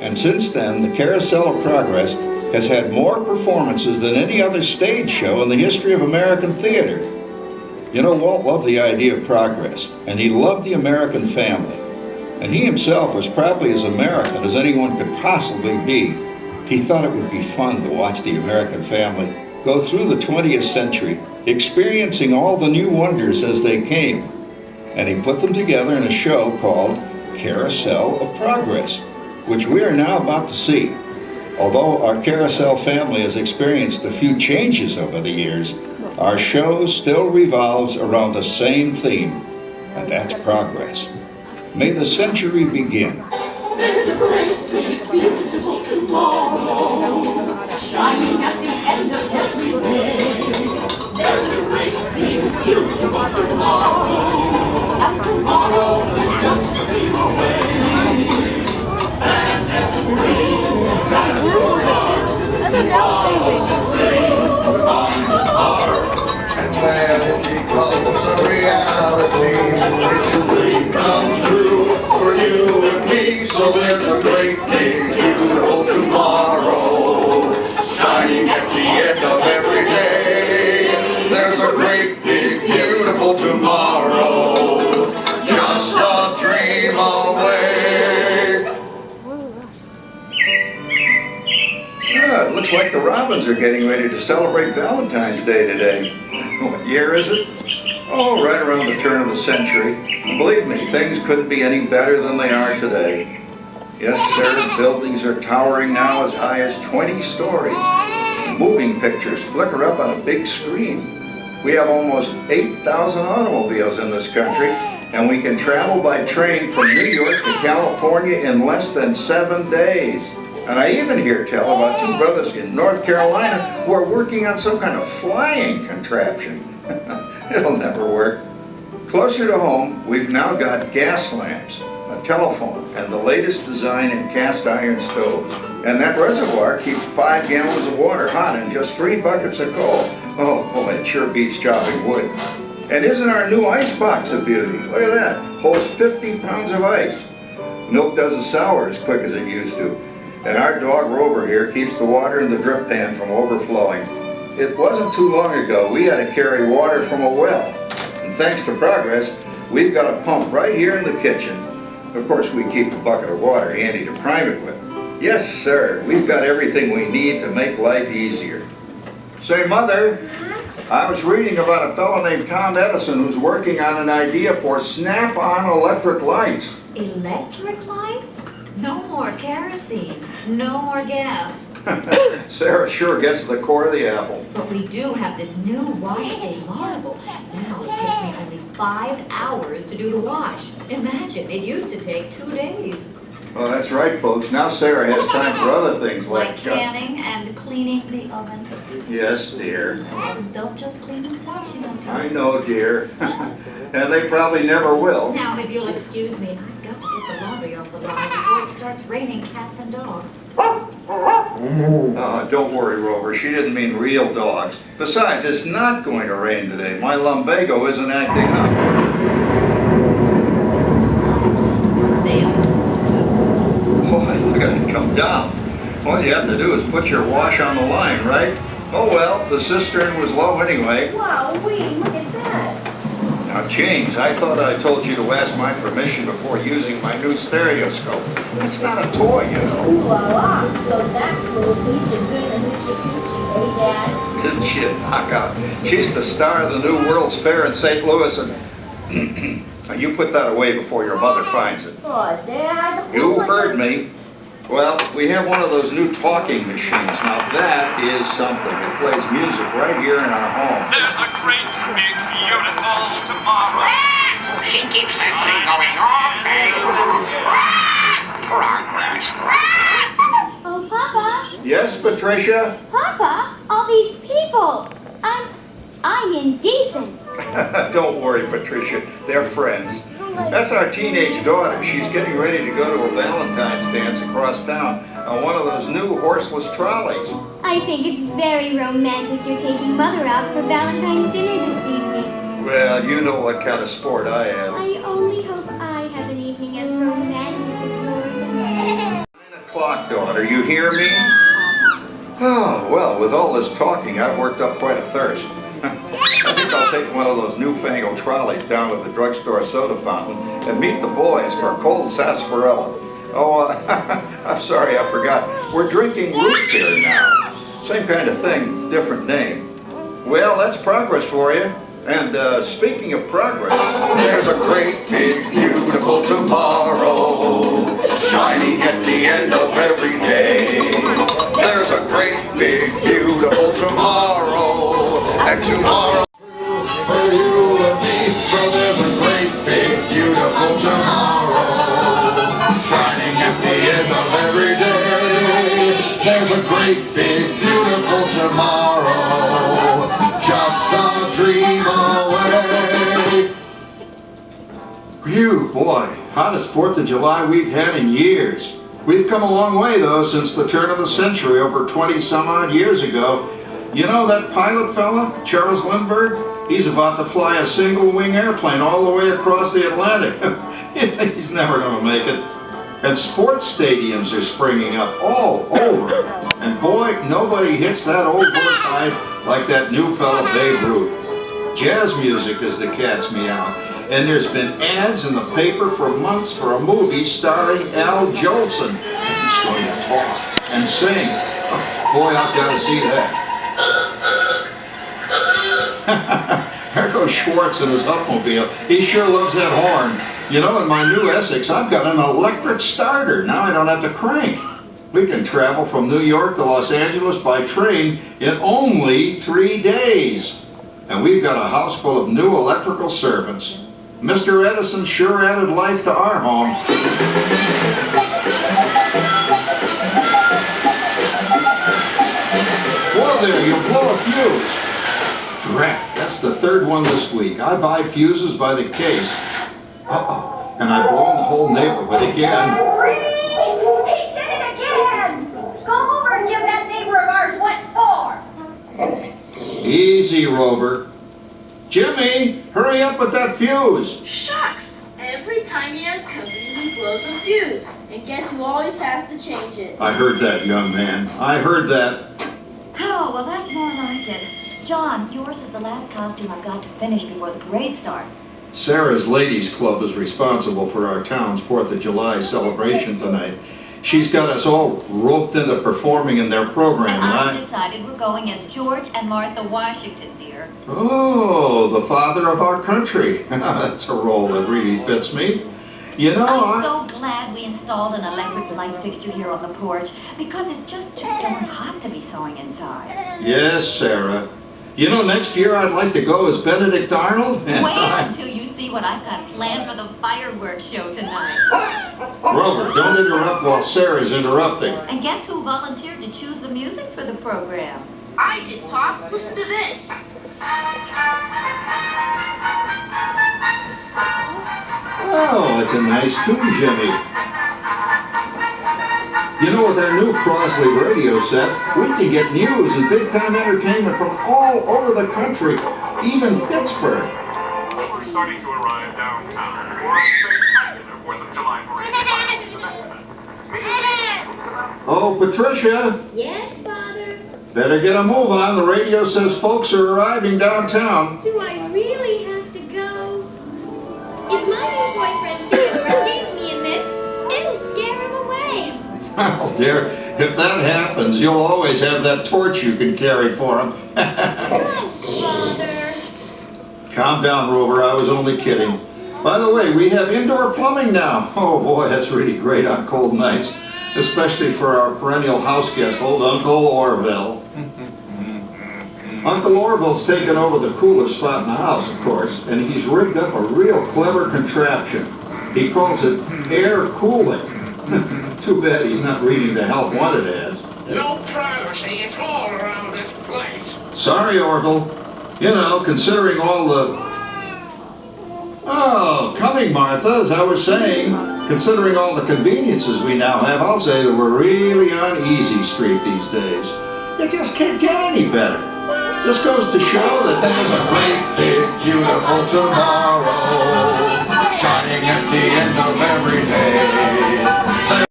And since then, the Carousel of Progress has had more performances than any other stage show in the history of American theater. You know, Walt loved the idea of progress, and he loved the American family. And he himself was probably as American as anyone could possibly be. He thought it would be fun to watch the American family go through the 20th century, experiencing all the new wonders as they came. And he put them together in a show called Carousel of Progress, which we are now about to see. Although our Carousel family has experienced a few changes over the years, our show still revolves around the same theme, and that's progress. May the century begin. There's a great, big, beautiful tomorrow, shining at the end of every day. There's a great, big, beautiful tomorrow, and tomorrow is just a dream away. And as spring has arrived, tomorrow is a dream on the heart. And when it becomes a reality, it's a dream come true for you and me. So there's a great big beautiful tomorrow, shining at the end of every day. There's a great big beautiful tomorrow, just a dream away. Ah, it looks like the Robins are getting ready to celebrate Valentine's Day today. What year is it? Oh, right around the turn of the century. And believe me, things couldn't be any better than they are today. Yes, sir, buildings are towering now as high as 20 stories. Moving pictures flicker up on a big screen. We have almost 8,000 automobiles in this country, and we can travel by train from New York to California in less than 7 days. And I even hear tell about two brothers in North Carolina who are working on some kind of flying contraption. It'll never work. Closer to home, we've now got gas lamps, a telephone, and the latest design in cast iron stoves. And that reservoir keeps 5 gallons of water hot in just 3 buckets of coal. Oh, boy, it sure beats chopping wood. And isn't our new ice box a beauty? Look at that. Holds 50 pounds of ice. Milk doesn't sour as quick as it used to. And our dog Rover here keeps the water in the drip pan from overflowing. It wasn't too long ago we had to carry water from a well. And thanks to progress, we've got a pump right here in the kitchen. Of course, we keep a bucket of water handy to prime it with. Yes, sir, we've got everything we need to make life easier. Say, Mother, I was reading about a fellow named Tom Edison who's working on an idea for snap-on electric lights. Electric lights? No more kerosene. No more gas. Sarah sure gets the core of the apple. But we do have this new wash day marvel. Now it takes me only 5 hours to do the wash. Imagine, it used to take 2 days. Well, that's right, folks. Now Sarah has time for other things Like canning and cleaning the oven. Yes, dear. Ovens don't just clean themselves, you know. I know, dear. And they probably never will. Now, if you'll excuse me, I've got to get the laundry off the line before it starts raining cats and dogs. Don't worry, Rover. She didn't mean real dogs. Besides, it's not going to rain today. My lumbago isn't acting up. Boy, look at it come down. All you have to do is put your wash on the line, right? Oh well, the cistern was low anyway. Wow, look at that. Now, James, I thought I told you to ask my permission before using my new stereoscope. It's not a toy, you know. Ooh la la. So that's little Peach and doing the hoochie coochie, eh, Dad? Isn't she a knockout? She's the star of the new World's Fair in St. Louis, and now you put that away before your mother finds it. Oh, Dad. You heard me. Well, we have one of those new talking machines. Now, that is something. It plays music right here in our home. There's a great, big, beautiful tomorrow. She keeps that thing going all day long. Progress. Oh, Papa. Yes, Patricia? Papa, all these people. I'm indecent. Don't worry, Patricia. They're friends. That's our teenage daughter. She's getting ready to go to a Valentine's dance across town on one of those new horseless trolleys. I think it's very romantic you're taking Mother out for Valentine's dinner this evening. Well, you know what kind of sport I am. I only hope I have an evening as romantic as yours. 9 o'clock What, are you hear me? Oh, well, with all this talking, I've worked up quite a thirst. I think I'll take one of those newfangled trolleys down to the drugstore soda fountain and meet the boys for a cold sarsaparilla. Oh, I'm sorry, I forgot. We're drinking root beer now. Same kind of thing, different name. Well, that's progress for you. And speaking of progress, There's a great, big, beautiful tomorrow, shining at the end of every day. There's a great, big, beautiful tomorrow, and tomorrow for you and me. So there's a great, big, beautiful tomorrow, shining at the end of every day. There's a great, big, beautiful tomorrow, just a dream away. phew, boy, hottest 4th of July we've had in years. We've come a long way, though, since the turn of the century, over 20-some-odd years ago. You know that pilot fella, Charles Lindbergh? He's about to fly a single-wing airplane all the way across the Atlantic. He's never going to make it. And sports stadiums are springing up all over. And boy, nobody hits that old horse hide like that new fella Babe Ruth. Jazz music is the cat's meow. And there's been ads in the paper for months for a movie starring Al Jolson. He's going to talk and sing. Oh, boy, I've got to see that. There goes Schwartz in his Hupmobile. He sure loves that horn. You know, in my new Essex, I've got an electric starter. Now I don't have to crank. We can travel from New York to Los Angeles by train in only 3 days. And we've got a house full of new electrical servants. Mr. Edison sure added life to our home. Whoa there, you'll blow a fuse. Drat, that's the 3rd one this week. I buy fuses by the case. Uh-oh, and I've blown the whole neighborhood again. He did it again! Go over and give that neighbor of ours what for. Easy, Rover. Jimmy, hurry up with that fuse. Shucks! Every time he has company, he blows a fuse. And guess who always has to change it? I heard that, young man. I heard that. Oh, well, that's more like it. John, yours is the last costume I've got to finish before the parade starts. Sarah's Ladies Club is responsible for our town's 4th of July celebration tonight. She's got us all roped into performing in their program, I've right? decided we're going as George and Martha Washington, dear. Oh, the father of our country. That's a role that really fits me. You know, I'm so glad we installed an electric light fixture here on the porch, because it's just too darn hot to be sewing inside. Yes, Sarah. You know, next year I'd like to go as Benedict Arnold. Wait until you see what I've got planned for the fireworks show tonight. Rover, don't interrupt while Sarah's interrupting. And guess who volunteered to choose the music for the program? I did, Pop. Listen to this. Oh, it's a nice tune, Jimmy. You know, with our new Crosley radio set, we can get news and big-time entertainment from all over the country, even Pittsburgh. We're starting to arrive downtown for a spectacular 4th of July parade. Oh, Patricia, Yes, Father? better get a move on. The radio says folks are arriving downtown. Do I really have to go? If my new boyfriend Theodore sees me in this, it'll scare him away. Oh, dear, if that happens, you'll always have that torch you can carry for him. Oh, Father. Calm down, Rover. I was only kidding. By the way, we have indoor plumbing now. Oh, boy, that's really great on cold nights, especially for our perennial house guest, old Uncle Orville. Uncle Orville's taken over the coolest spot in the house, of course, and he's rigged up a real clever contraption. He calls it air cooling. Too bad he's not reading the help wanted ads. No privacy at all around this place. Sorry, Orville. You know, considering all the... Oh, coming, Martha, as I was saying, considering all the conveniences we now have, I'll say that we're really on easy street these days. You just can't get any better. Just goes to show that There's a great, big, beautiful tomorrow, shining at the end of every day.